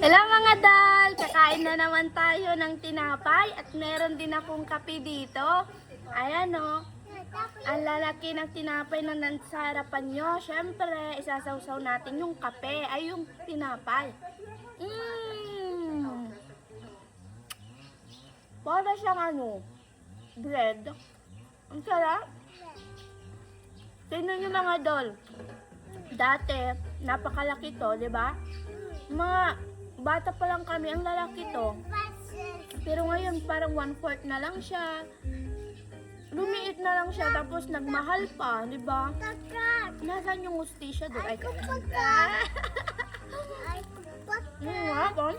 Hello mga dal! Kakain na naman tayo ng tinapay at meron din akong kape dito. Ayan o. Ang lalaki ng tinapay na nasa harapan nyo. Siyempre, isasawsaw natin yung kape ay yung tinapay. Para siyang bread. Ang sarap. Tingnan nyo mga dol. Dati, napakalaki to, di ba? Mga bata pa lang kami, ang lalaki to. Pero ngayon, parang 1/4 na lang siya. Lumiit na lang siya, tapos nagmahal pa, di ba? Nasaan yung hustisya doon? Ay, nga po?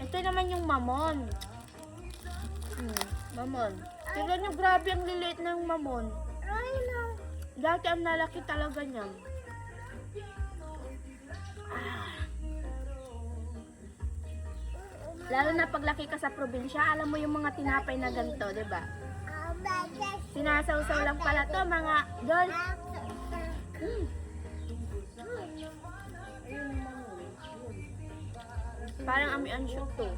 Ito naman yung mamon. Mamon. Tignan nyo, grabe ang liliit ng mamon. Dati ang lalaki talaga niyan. Lalo na paglaki ka sa probinsya, alam mo yung mga tinapay na ganito, di ba? Sinasawsaw lang pala to, mga dol. Parang ami-ansyo to.